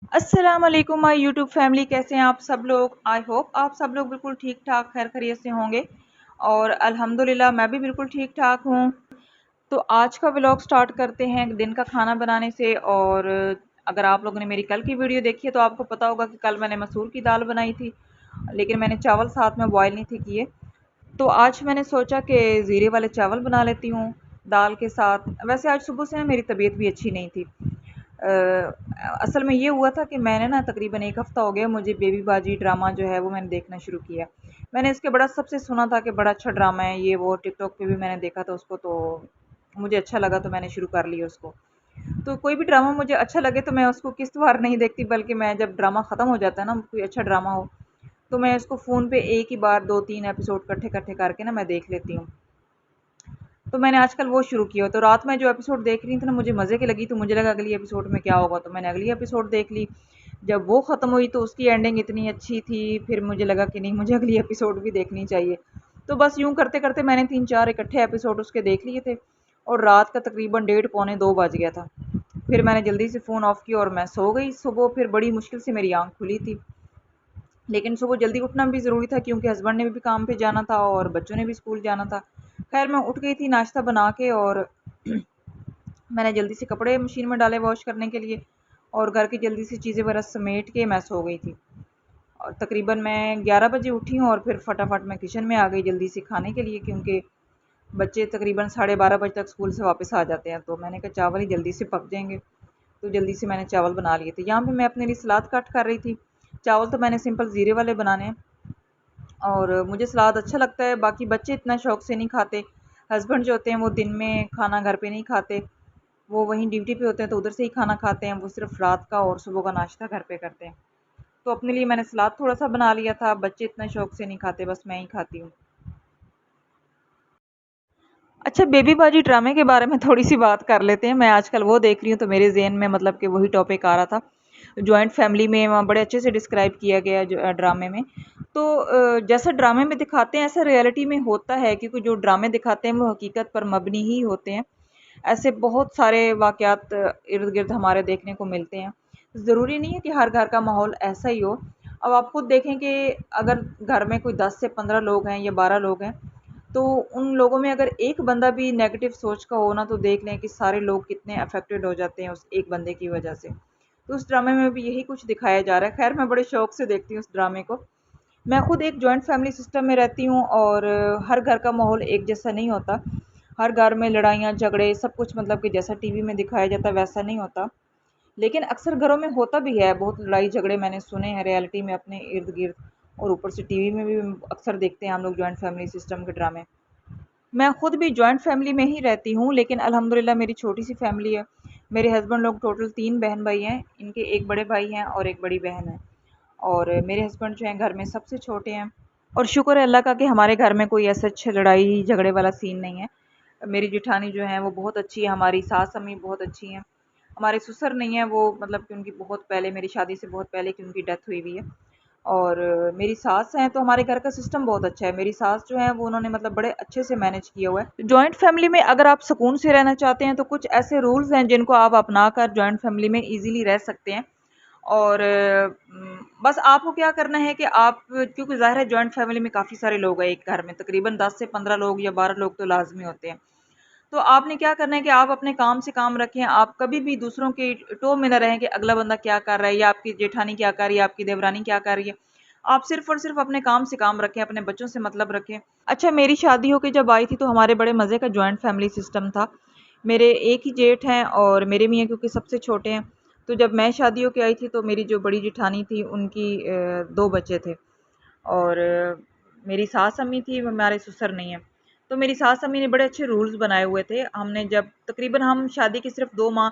अस्सलाम वालेकुम my YouTube family, कैसे हैं आप सब लोग। आई होप आप सब लोग बिल्कुल ठीक ठाक खैर खैरियत से होंगे और अल्हम्दुलिल्लाह मैं भी बिल्कुल ठीक ठाक हूँ। तो आज का व्लॉग स्टार्ट करते हैं दिन का खाना बनाने से। और अगर आप लोगों ने मेरी कल की वीडियो देखी है तो आपको पता होगा कि कल मैंने मसूर की दाल बनाई थी, लेकिन मैंने चावल साथ में बॉयल नहीं थे किए। तो आज मैंने सोचा कि ज़ीरे वाले चावल बना लेती हूँ दाल के साथ। वैसे आज सुबह से ना मेरी तबीयत भी अच्छी नहीं थी। असल में ये हुआ था कि मैंने ना तकरीबन 1 हफ़्ता हो गया मुझे बेबी बाजी ड्रामा जो है वो मैंने देखना शुरू किया। मैंने इसके बड़ा सबसे सुना था कि बड़ा अच्छा ड्रामा है ये वो, टिकटॉक पे भी मैंने देखा था उसको, तो मुझे अच्छा लगा तो मैंने शुरू कर लिया उसको। तो कोई भी ड्रामा मुझे अच्छा लगे तो मैं उसको किस्त-वार नहीं देखती, बल्कि मैं जब ड्रामा ख़त्म हो जाता है ना, कोई अच्छा ड्रामा हो, तो मैं उसको फ़ोन पे एक ही बार 2-3 एपिसोड इकट्ठे-इकट्ठे करके ना मैं देख लेती हूँ। तो मैंने आजकल वो शुरू किया। तो रात में जो एपिसोड देख रही थी ना मुझे मज़े की लगी, तो मुझे लगा अगली एपिसोड में क्या होगा, तो मैंने अगली एपिसोड देख ली। जब वो ख़त्म हुई तो उसकी एंडिंग इतनी अच्छी थी, फिर मुझे लगा कि नहीं, मुझे अगली एपिसोड भी देखनी चाहिए। तो बस यूँ करते-करते मैंने 3-4 इकट्ठे एपिसोड उसके देख लिए थे और रात का तकरीबन डेढ़ पौने 2 बज गया था। फिर मैंने जल्दी से फ़ोन ऑफ़ किया और मैं सो गई। सुबह फिर बड़ी मुश्किल से मेरी आँख खुली थी। लेकिन सुबह जल्दी उठना भी ज़रूरी था क्योंकि हस्बैंड ने भी काम पे जाना था और बच्चों ने भी स्कूल जाना था। खैर मैं उठ गई थी नाश्ता बना के और मैंने जल्दी से कपड़े मशीन में डाले वॉश करने के लिए और घर की जल्दी से चीज़ें वगैरह समेट के मैं सो गई थी। और तकरीबन मैं 11 बजे उठी हूँ और फिर फटाफट मैं किचन में आ गई जल्दी से खाने के लिए, क्योंकि बच्चे तकरीबन 12:30 बजे तक स्कूल से वापस आ जाते हैं। तो मैंने कहा चावल ही जल्दी से पक जाएंगे, तो जल्दी से मैंने चावल बना लिए थे। यहाँ पे मैं अपने लिए सलाद कट कर रही थी। चावल तो मैंने सिंपल ज़ीरे वाले बनाने हैं और मुझे सलाद अच्छा लगता है। बाकी बच्चे इतना शौक से नहीं खाते। हस्बैंड जो होते हैं वो दिन में खाना घर पे नहीं खाते, वो वहीं ड्यूटी पे होते हैं तो उधर से ही खाना खाते हैं। वो सिर्फ रात का और सुबह का नाश्ता घर पे करते हैं। तो अपने लिए मैंने सलाद थोड़ा सा बना लिया था। बच्चे इतना शौक से नहीं खाते, बस मैं ही खाती हूँ। अच्छा, बेबी बाजी ड्रामे के बारे में थोड़ी सी बात कर लेते हैं। मैं आजकल वो देख रही हूँ तो मेरे ज़हन में मतलब कि वही टॉपिक आ रहा था। जॉइंट फैमिली में वहाँ बड़े अच्छे से डिस्क्राइब किया गया है जो ड्रामे में। तो जैसा ड्रामे में दिखाते हैं ऐसा रियलिटी में होता है, क्योंकि जो ड्रामे दिखाते हैं वो हकीकत पर मबनी ही होते हैं। ऐसे बहुत सारे वाक़यात इर्द-गिर्द हमारे देखने को मिलते हैं। ज़रूरी नहीं है कि हर घर का माहौल ऐसा ही हो। अब आप खुद देखें कि अगर घर में कोई 10 से 15 लोग हैं या 12 लोग हैं, तो उन लोगों में अगर एक बंदा भी नेगेटिव सोच का हो ना, तो देख लें कि सारे लोग कितने अफ़ेक्टेड हो जाते हैं उस एक बंदे की वजह से। तो उस ड्रामे में भी यही कुछ दिखाया जा रहा है। ख़ैर मैं बड़े शौक से देखती हूँ उस ड्रामे को। मैं खुद एक जॉइंट फैमिली सिस्टम में रहती हूँ और हर घर का माहौल एक जैसा नहीं होता। हर घर में लड़ाइयाँ झगड़े सब कुछ मतलब कि जैसा टीवी में दिखाया जाता है वैसा नहीं होता। लेकिन अक्सर घरों में होता भी है, बहुत लड़ाई झगड़े मैंने सुने हैं रियलिटी में अपने इर्द गिर्द। और ऊपर से टीवी में भी अक्सर देखते हैं हम लोग जॉइंट फैमिली सिस्टम के ड्रामे। मैं खुद भी जॉइंट फैमिली में ही रहती हूँ, लेकिन अल्हम्दुलिल्लाह मेरी छोटी सी फैमिली है। मेरे हस्बैंड लोग टोटल 3 बहन भाई हैं, इनके एक बड़े भाई हैं और एक बड़ी बहन है। और मेरे हस्बैंड जो हैं घर में सबसे छोटे हैं। और शुक्र है अल्लाह का कि हमारे घर में कोई ऐसा लड़ाई झगड़े वाला सीन नहीं है। मेरी जेठानी जो है वो बहुत अच्छी है, हमारी सास अम्मी बहुत अच्छी हैं। हमारे ससुर नहीं है, वो मतलब कि उनकी बहुत पहले, मेरी शादी से बहुत पहले की उनकी डेथ हुई हुई है। और मेरी सास हैं, तो हमारे घर का सिस्टम बहुत अच्छा है। मेरी सास जो है वो उन्होंने मतलब बड़े अच्छे से मैनेज किया हुआ है। जॉइंट फैमिली में अगर आप सुकून से रहना चाहते हैं तो कुछ ऐसे रूल्स हैं जिनको आप अपना कर जॉइंट फैमिली में इजीली रह सकते हैं। और बस आपको क्या करना है कि आप, क्योंकि ज़ाहिर है जॉइंट फैमिली में काफ़ी सारे लोग हैं, एक घर में तकरीबन 10 से 15 लोग या 12 लोग तो लाजमी होते हैं। तो आपने क्या करना है कि आप अपने काम से काम रखें। आप कभी भी दूसरों के टो में ना रहें कि अगला बंदा क्या कर रहा है या आपकी जेठानी क्या कर रही है, आपकी देवरानी क्या कर रही है। आप सिर्फ और सिर्फ अपने काम से काम रखें, अपने बच्चों से मतलब रखें। अच्छा, मेरी शादी होके जब आई थी तो हमारे बड़े मज़े का जॉइंट फैमिली सिस्टम था। मेरे एक ही जेठ हैं और मेरे मियाँ क्योंकि सबसे छोटे हैं। तो जब मैं शादी होके आई थी तो मेरी जो बड़ी जेठानी थी उनकी 2 बच्चे थे। और मेरी सास अम्मी थी, हमारे ससुर नहीं है। तो मेरी सास अम्मी ने बड़े अच्छे रूल्स बनाए हुए थे। हमने जब तकरीबन हम शादी के सिर्फ 2 माह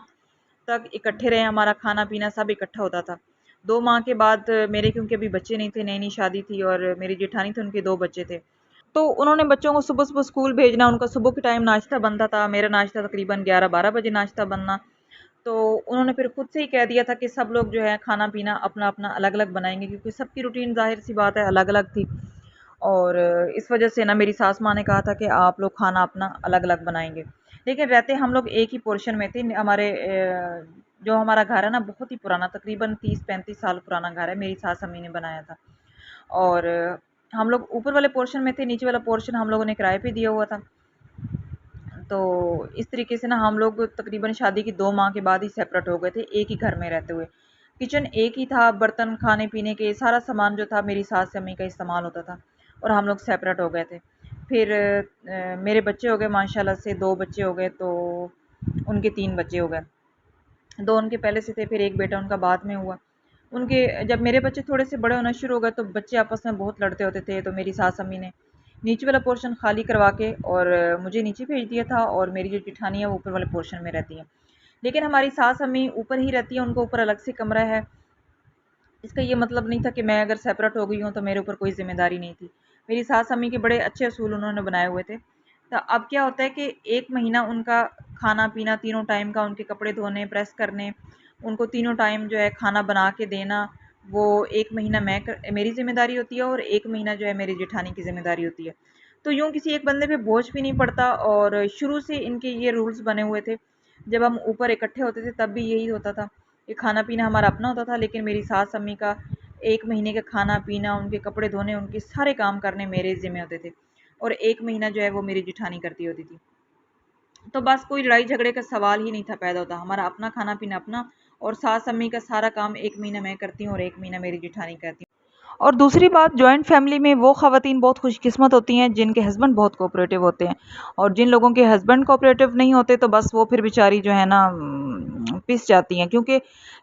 तक इकट्ठे रहे, हमारा खाना पीना सब इकट्ठा होता था। 2 माह के बाद मेरे क्योंकि अभी बच्चे नहीं थे, नई नई शादी थी और मेरी जेठानी थे, उनके 2 बच्चे थे। तो उन्होंने बच्चों को सुबह सुबह स्कूल भेजना, उनका सुबह के टाइम नाश्ता बनता था। मेरा नाश्ता तकरीबन 11-12 बजे नाश्ता बनना। तो उन्होंने फिर खुद से ही कह दिया था कि सब लोग जो है खाना पीना अपना अपना अलग अलग बनाएंगे, क्योंकि सबकी रूटीन जाहिर सी बात है अलग अलग थी। और इस वजह से ना मेरी सास माँ ने कहा था कि आप लोग खाना अपना अलग अलग बनाएंगे। लेकिन रहते हम लोग एक ही पोर्शन में थे। हमारे जो हमारा घर है ना बहुत ही पुराना, तकरीबन 30-35 साल पुराना घर है, मेरी सास अम्मी ने बनाया था। और हम लोग ऊपर वाले पोर्शन में थे, नीचे वाला पोर्शन हम लोगों ने किराए पे दिया हुआ था। तो इस तरीके से ना हम लोग तकरीबन शादी की 2 माह के बाद ही सेपरेट हो गए थे, एक ही घर में रहते हुए। किचन एक ही था, बर्तन खाने पीने के सारा सामान जो था मेरी सास से अम्मी का इस्तेमाल होता था, और हम लोग सेपरेट हो गए थे। फिर मेरे बच्चे हो गए माशाल्लाह से, 2 बच्चे हो गए, तो उनके 3 बच्चे हो गए। 2 उनके पहले से थे, फिर एक बेटा उनका बाद में हुआ। उनके जब मेरे बच्चे थोड़े से बड़े होना शुरू हो गए तो बच्चे आपस में बहुत लड़ते होते थे, तो मेरी सास अम्मी ने नीचे वाला पोर्शन खाली करवा के और मुझे नीचे भेज दिया था, और मेरी जो जेठानी है वो ऊपर वाले पोर्शन में रहती है। लेकिन हमारी सास अम्मी ऊपर ही रहती है, उनको ऊपर अलग से कमरा है। इसका ये मतलब नहीं था कि मैं अगर सेपरेट हो गई हूँ तो मेरे ऊपर कोई ज़िम्मेदारी नहीं थी। मेरी सास अम्मी के बड़े अच्छे असूल उन्होंने बनाए हुए थे। तो अब क्या होता है कि 1 महीना उनका खाना-पीना तीनों टाइम का, उनके कपड़े धोने, प्रेस करने, उनको तीनों टाइम जो है खाना बना के देना, वो 1 महीना मेरी ज़िम्मेदारी होती है, और 1 महीना जो है मेरी जेठानी की ज़िम्मेदारी होती है। तो यूँ किसी एक बंदे पे बोझ भी नहीं पड़ता, और शुरू से इनके ये रूल्स बने हुए थे। जब हम ऊपर इकट्ठे होते थे तब भी यही होता था। ये खाना-पीना हमारा अपना होता था, लेकिन मेरी सास-अम्मी का 1 महीने का खाना-पीना, उनके कपड़े धोने, उनके सारे काम करने मेरे ज़िम्मे होते थे, और 1 महीना जो है वो मेरी जेठानी करती होती थी। तो बस कोई लड़ाई-झगड़े का सवाल ही नहीं था पैदा होता। हमारा अपना खाना-पीना अपना, और सास-अम्मी का सारा काम 1 महीना मैं करती हूँ और 1 महीना मेरी जेठानी करती है। और दूसरी बात, जॉइंट फैमिली में वो ख़वातीन बहुत खुशकिस्मत होती हैं जिनके हस्बैंड बहुत कोऑपरेटिव होते हैं, और जिन लोगों के हस्बैंड कोऑपरेटिव नहीं होते तो बस वो फिर बेचारी जो है ना पिस जाती हैं, क्योंकि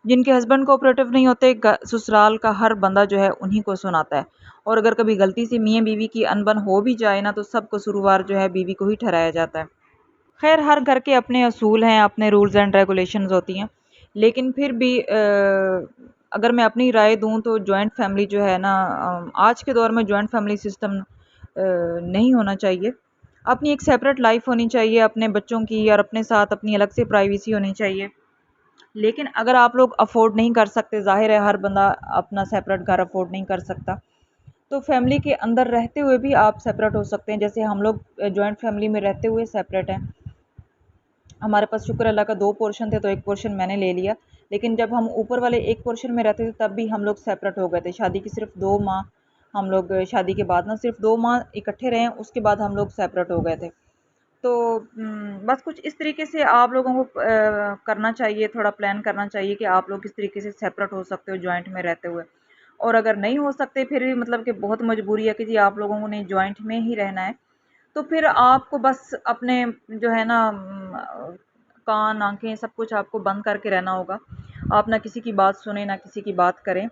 जिनके हस्बैंड कोऑपरेटिव नहीं होते, ससुराल का हर बंदा जो है उन्हीं को सुनाता है, और अगर कभी गलती से मियाँ बीवी की अनबन हो भी जाए ना तो सब कसूरवार जो है बीवी को ही ठहराया जाता है। खैर, हर घर के अपने असूल हैं, अपने रूल्स एंड रेगुलेशंस होती हैं, लेकिन फिर भी अगर मैं अपनी राय दूँ तो जॉइंट फैमिली जो है ना, आज के दौर में जॉइंट फैमिली सिस्टम नहीं होना चाहिए। अपनी एक सेपरेट लाइफ होनी चाहिए अपने बच्चों की, और अपने साथ अपनी अलग से प्राइवेसी होनी चाहिए। लेकिन अगर आप लोग अफोर्ड नहीं कर सकते, ज़ाहिर है हर बंदा अपना सेपरेट घर अफोर्ड नहीं कर सकता, तो फैमिली के अंदर रहते हुए भी आप सेपरेट हो सकते हैं। जैसे हम लोग जॉइंट फैमिली में रहते हुए सेपरेट हैं। हमारे पास शुक्र अल्लाह का 2 पोर्शन थे, तो 1 पोर्शन मैंने ले लिया। लेकिन जब हम ऊपर वाले 1 पोर्शन में रहते थे तब भी हम लोग सेपरेट हो गए थे। शादी की सिर्फ़ 2 माह हम लोग, शादी के बाद ना सिर्फ़ 2 माह इकट्ठे रहे, उसके बाद हम लोग सेपरेट हो गए थे। तो बस कुछ इस तरीके से आप लोगों को करना चाहिए, थोड़ा प्लान करना चाहिए कि आप लोग किस तरीके से सेपरेट हो सकते हो जॉइंट में रहते हुए। और अगर नहीं हो सकते, फिर भी मतलब कि बहुत मजबूरी है कि जी आप लोगों ने जॉइंट में ही रहना है, तो फिर आपको बस अपने जो है ना कान, आँखें सब कुछ आपको बंद करके रहना होगा। आप ना किसी की बात सुनें, ना किसी की बात करें।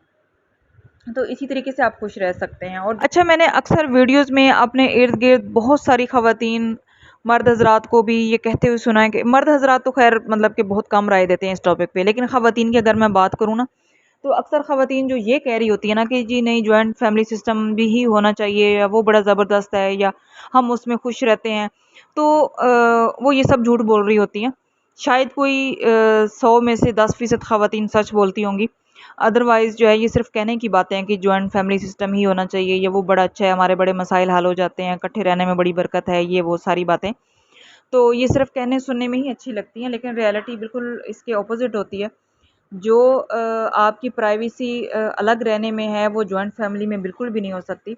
तो इसी तरीके से आप खुश रह सकते हैं। और अच्छा, मैंने अक्सर वीडियोज़ में अपने इर्द-गिर्द बहुत सारी ख़वातीन, मर्द हज़रात को भी ये कहते हुए सुना है कि मर्द हज़रात तो ख़ैर मतलब कि बहुत कम राय देते हैं इस टॉपिक पे, लेकिन ख़वातीन की अगर मैं बात करूँ ना, तो अक्सर ख़वातीन जो ये कह रही होती है ना कि जी नहीं, जॉइंट फैमिली सिस्टम भी ही होना चाहिए, या वो बड़ा ज़बरदस्त है, या हम उसमें खुश रहते हैं, तो वो ये सब झूठ बोल रही होती हैं। शायद कोई 100 में से 10% ख़वातीन सच बोलती होंगी। अदरवाइज़ जो है ये सिर्फ़ कहने की बातें हैं कि जॉइंट फैमिली सिस्टम ही होना चाहिए, या वो बड़ा अच्छा है, हमारे बड़े मसाइल हल हो जाते हैं, इकट्ठे रहने में बड़ी बरकत है, ये वो सारी बातें। तो ये सिर्फ़ कहने सुनने में ही अच्छी लगती हैं, लेकिन रियलिटी बिल्कुल इसके ऑपोज़िट होती है। जो आपकी प्राइवेसी अलग रहने में है, वो जॉइंट फैमिली में बिल्कुल भी नहीं हो सकती।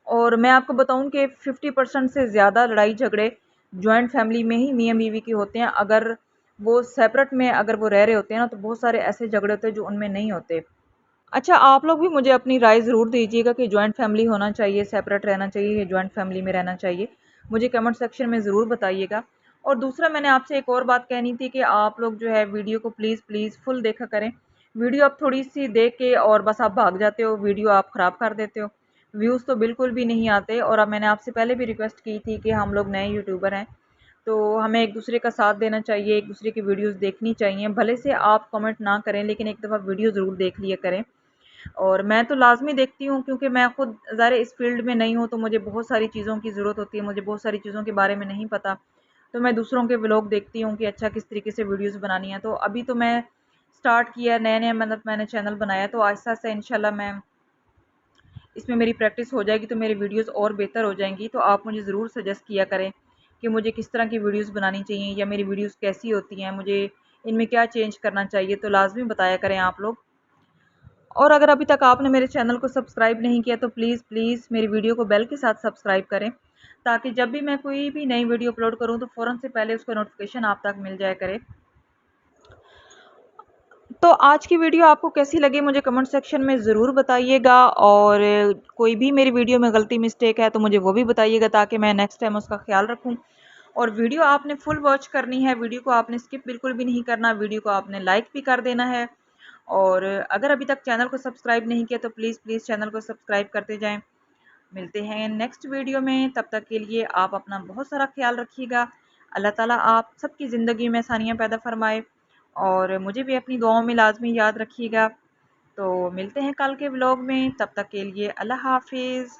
और मैं आपको बताऊं कि 50% से ज़्यादा लड़ाई झगड़े जॉइंट फैमिली में ही मियाँ बीवी के होते हैं। अगर वो सेपरेट में अगर वो रह रहे होते हैं ना, तो बहुत सारे ऐसे झगड़े होते हैं जो उनमें नहीं होते। अच्छा, आप लोग भी मुझे अपनी राय ज़रूर दीजिएगा कि जॉइंट फैमिली होना चाहिए, सेपरेट रहना चाहिए, या जॉइंट फैमिली में रहना चाहिए। मुझे कमेंट सेक्शन में ज़रूर बताइएगा। और दूसरा, मैंने आपसे एक और बात कहनी थी कि आप लोग जो है वीडियो को प्लीज़ प्लीज़ फुल देखा करें। वीडियो आप थोड़ी-सी देख के और बस आप भाग जाते हो, वीडियो आप ख़राब कर देते हो। व्यूज़ तो बिल्कुल भी नहीं आते, और अब मैंने आपसे पहले भी रिक्वेस्ट की थी कि हम लोग नए यूट्यूबर हैं, तो हमें एक-दूसरे का साथ देना चाहिए, एक-दूसरे की वीडियोज़ देखनी चाहिए। भले से आप कमेंट ना करें, लेकिन एक दफ़ा वीडियो ज़रूर देख लिया करें। और मैं तो लाज़मी देखती हूँ, क्योंकि मैं खुद ज़ाहिर है इस फ़ील्ड में नहीं हूँ, तो मुझे बहुत सारी चीज़ों की ज़रूरत होती है, मुझे बहुत सारी चीज़ों के बारे में नहीं पता। तो मैं दूसरों के व्लॉग देखती हूँ कि अच्छा किस तरीके से वीडियोज़ बनानी है। तो अभी तो मैं स्टार्ट किया है, नया-नया मतलब मैंने चैनल बनाया, तो आहिस्ता-आहिस्ता इंशाल्लाह मैं इसमें मेरी प्रैक्टिस हो जाएगी तो मेरी वीडियोज़ और बेहतर हो जाएँगी। तो आप मुझे ज़रूर सजेस्ट किया करें कि मुझे किस तरह की वीडियोज़ बनानी चाहिए, या मेरी वीडियोज़ कैसी होती हैं, मुझे इनमें क्या चेंज करना चाहिए, तो लाजमी बताया करें आप लोग। और अगर अभी तक आपने मेरे चैनल को सब्सक्राइब नहीं किया तो प्लीज़ प्लीज़ मेरी वीडियो को बेल के साथ सब्सक्राइब करें, ताकि जब भी मैं कोई भी नई वीडियो अपलोड करूं तो फ़ौरन से पहले उसका नोटिफिकेशन आप तक मिल जाया करे। तो आज की वीडियो आपको कैसी लगी मुझे कमेंट सेक्शन में ज़रूर बताइएगा, और कोई भी मेरी वीडियो में गलती मिस्टेक है तो मुझे वो भी बताइएगा, ताकि मैं नेक्स्ट टाइम उसका ख्याल रखूं। और वीडियो आपने फुल वॉच करनी है, वीडियो को आपने स्किप बिल्कुल भी नहीं करना, वीडियो को आपने लाइक भी कर देना है। और अगर अभी तक चैनल को सब्सक्राइब नहीं किया तो प्लीज़ प्लीज़ चैनल को सब्सक्राइब करते जाएं। मिलते हैं नेक्स्ट वीडियो में, तब तक के लिए आप अपना बहुत सारा ख्याल रखिएगा। अल्लाह ताला आप सबकी ज़िंदगी में आसानियाँ पैदा फरमाए, और मुझे भी अपनी दुआओं में लाजमी याद रखिएगा। तो मिलते हैं कल के व्लॉग में, तब तक के लिए अल्लाह हाफिज़।